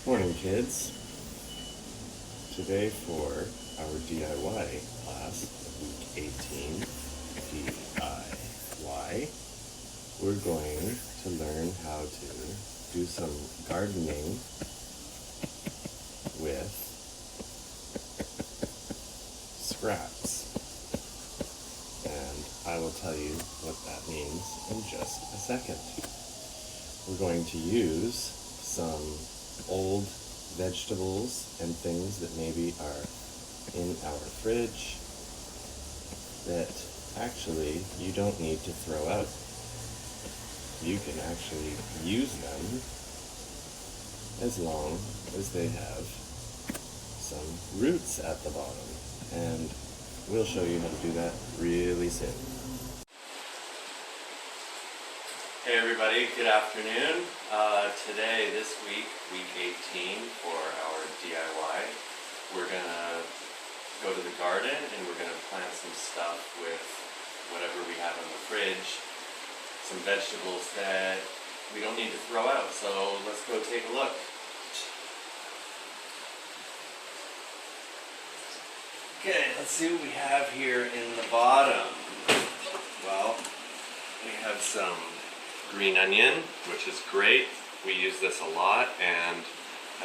Morning, kids. Today for our DIY class of week 18, DIY, we're going to learn how to do some gardening with scraps. And I will tell you what that means in just a second. We're going to use some old vegetables and things that maybe are in our fridge that actually you don't need to throw out. You can actually use them as long as they have some roots at the bottom. And we'll show you how to do that really soon. Hey everybody, good afternoon. Today, this week, week 18 for our DIY, we're gonna go to the garden and we're gonna plant some stuff with whatever we have in the fridge, some vegetables that we don't need to throw out. So let's go take a look. Okay, let's see what we have here in the bottom. Well, we have some green onion, which is great. We use this a lot, and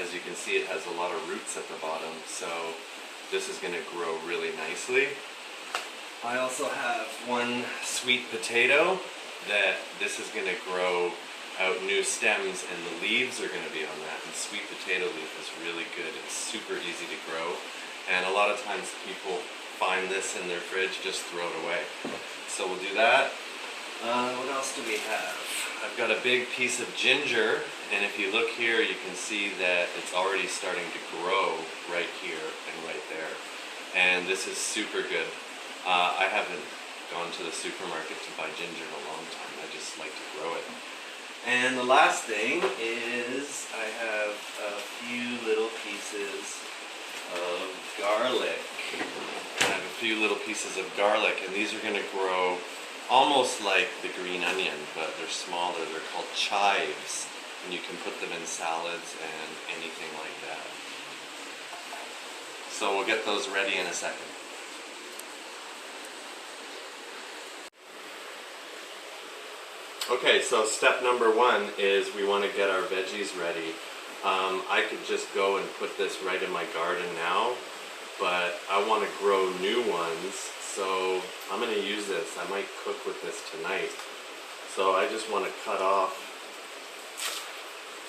as you can see, it has a lot of roots at the bottom, so this is going to grow really nicely. I also have one sweet potato that this is going to grow out new stems, and the leaves are going to be on that. And sweet potato leaf is really good. It's super easy to grow, and a lot of times people find this in their fridge, just throw it away. So we'll do that. What else do we have? I've got a big piece of ginger, and if you look here, you can see that it's already starting to grow right here and right there. And this is super good. I haven't gone to the supermarket to buy ginger in a long time. I just like to grow it. And the last thing is I have a few little pieces of garlic. I have a few little pieces of garlic, and these are going to grow almost like the green onion, but they're smaller. They're called chives, and you can put them in salads and anything like that. So we'll get those ready in a second. Okay, so step number one is we want to get our veggies ready. I could just go and put this right in my garden now, but I want to grow new ones, so I'm going to use this. I might cook with this tonight. So I just want to cut off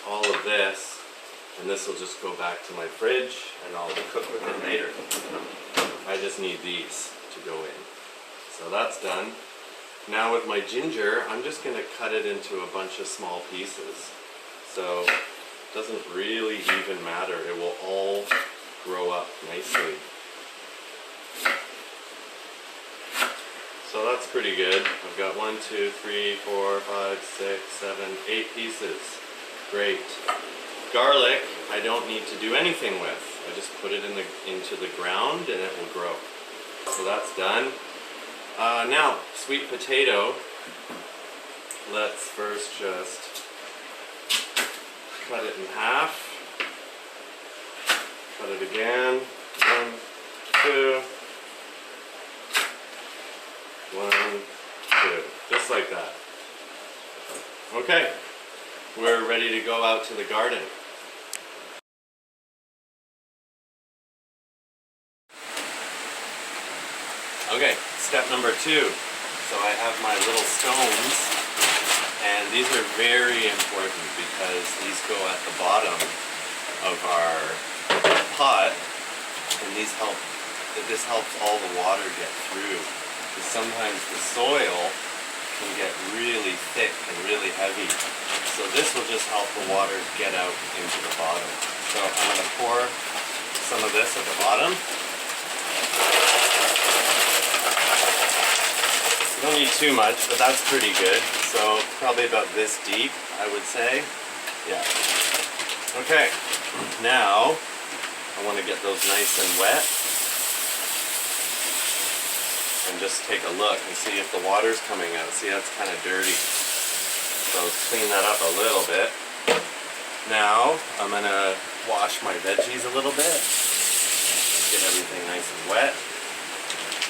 all of this, and this will just go back to my fridge, and I'll cook with it later. I just need these to go in. So that's done. Now with my ginger, I'm just going to cut it into a bunch of small pieces. So it doesn't really even matter. It will all grow up nicely. So that's pretty good. I've got 1, 2, 3, 4, 5, 6, 7, 8 pieces. Great. Garlic, I don't need to do anything with. I just put it into the ground and it will grow. So that's done. Now, sweet potato. Let's first just cut it in half. Cut it again. 1, 2. 1, 2. Just like that. Okay. We're ready to go out to the garden. Okay, step number 2. So I have my little stones, and these are very important because these go at the bottom of our pot, and this helps all the water get through. Because sometimes the soil can get really thick and really heavy. So this will just help the water get out into the bottom. So I'm going to pour some of this at the bottom. You don't need too much, but that's pretty good. So probably about this deep, I would say. Yeah. Okay. Now I want to get those nice and wet. And just take a look and see if the water's coming out. See, that's kind of dirty. So let's clean that up a little bit. Now I'm gonna wash my veggies a little bit. Get everything nice and wet.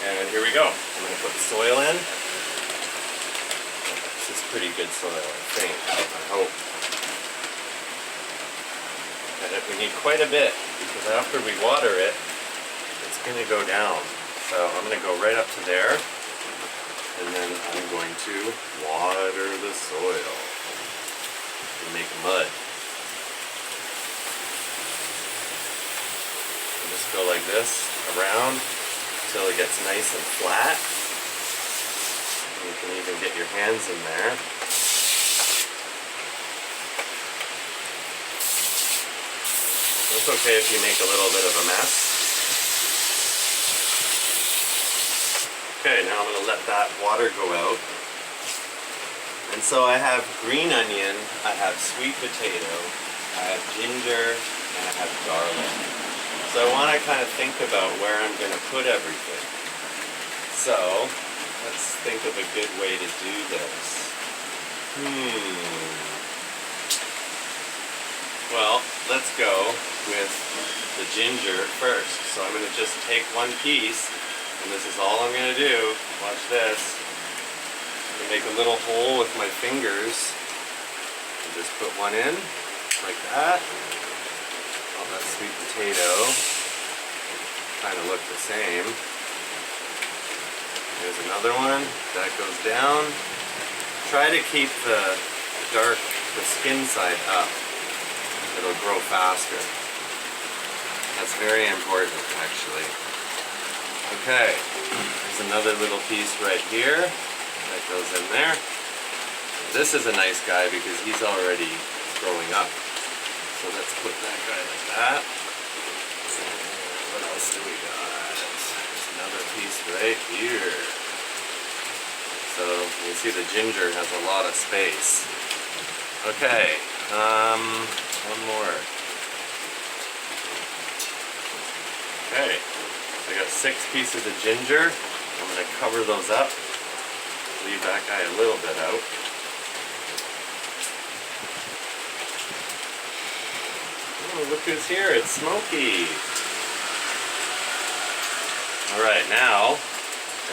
And here we go. I'm going to put the soil in. This is pretty good soil, I think. I hope. And we need quite a bit because after we water it, it's going to go down. So I'm going to go right up to there. And then I'm going to water the soil and make mud. And just go like this around until it gets nice and flat. And you can even get your hands in there. It's okay if you make a little bit of a mess. Okay, now I'm going to let that water go out. And so I have green onion, I have sweet potato, I have ginger, and I have garlic. So I want to kind of think about where I'm going to put everything. So let's think of a good way to do this. Well, let's go with the ginger first. So I'm going to just take one piece, and this is all I'm going to do. Watch this. I'm going to make a little hole with my fingers and just put one in like that. Oh, that sweet potato kind of look the same. There's another one. That goes down. Try to keep the skin side up. It'll grow faster. That's very important, actually. Okay, there's another little piece right here that goes in there. This is a nice guy because he's already growing up. So let's put that guy like that. What else do we got? There's another piece right here. So you see the ginger has a lot of space. Okay, one more. Okay, I got 6 pieces of ginger. I'm going to cover those up. Leave that guy a little bit out. Oh, look who's here. It's Smokey. Alright, now,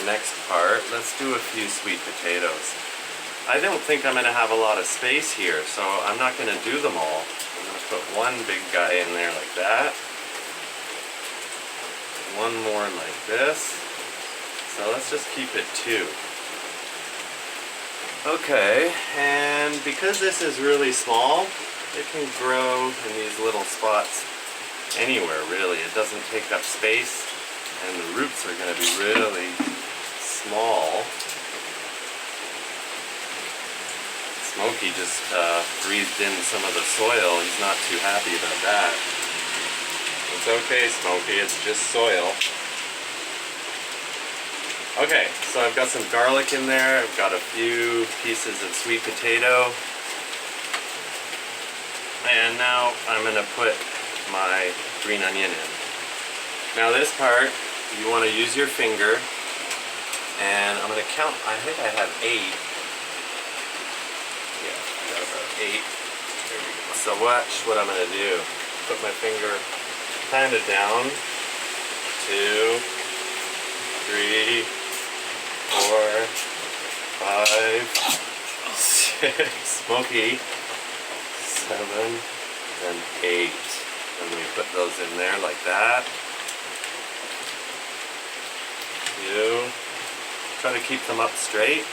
the next part, let's do a few sweet potatoes. I don't think I'm going to have a lot of space here, so I'm not going to do them all. I'm going to put one big guy in there like that. One more like this. So let's just keep it 2. Okay, and because this is really small, it can grow in these little spots anywhere, really. It doesn't take up space, and the roots are going to be really small. Smokey just breathed in some of the soil. He's not too happy about that. It's okay, Smokey, it's just soil. Okay, so I've got some garlic in there. I've got a few pieces of sweet potato. And now I'm going to put my green onion in. Now this part, you want to use your finger. And I'm going to count, I think I have 8. Yeah, I got about 8. There we go. So watch what I'm going to do. Put my finger kind of down. 2, 3, 4, 5, 6, Smokey, 7, and 8. And we put those in there like that. You try to keep them up straight.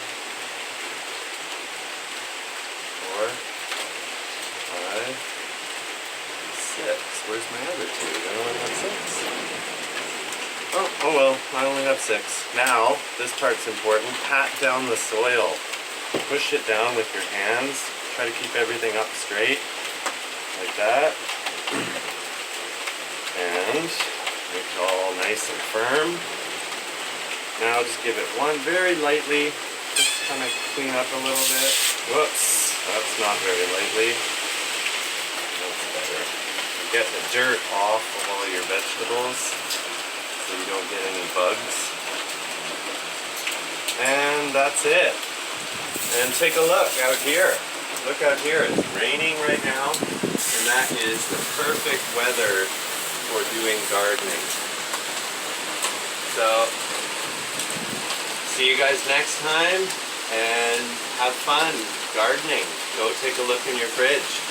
4, 5, 6. Where's my other 2? I only have 6. Oh well, I only have 6. Now, this part's important. Pat down the soil. Push it down with your hands. Try to keep everything up straight. Like that. And make it all nice and firm. Now just give it one very lightly. Just kind of clean up a little bit. Whoops. That's not very lightly. That's better. Get the dirt off of all your vegetables, so you don't get any bugs. And that's it. And take a look out here. Look out here. It's raining right now. And that is the perfect weather for doing gardening. So, see you guys next time, and have fun gardening. Go take a look in your fridge.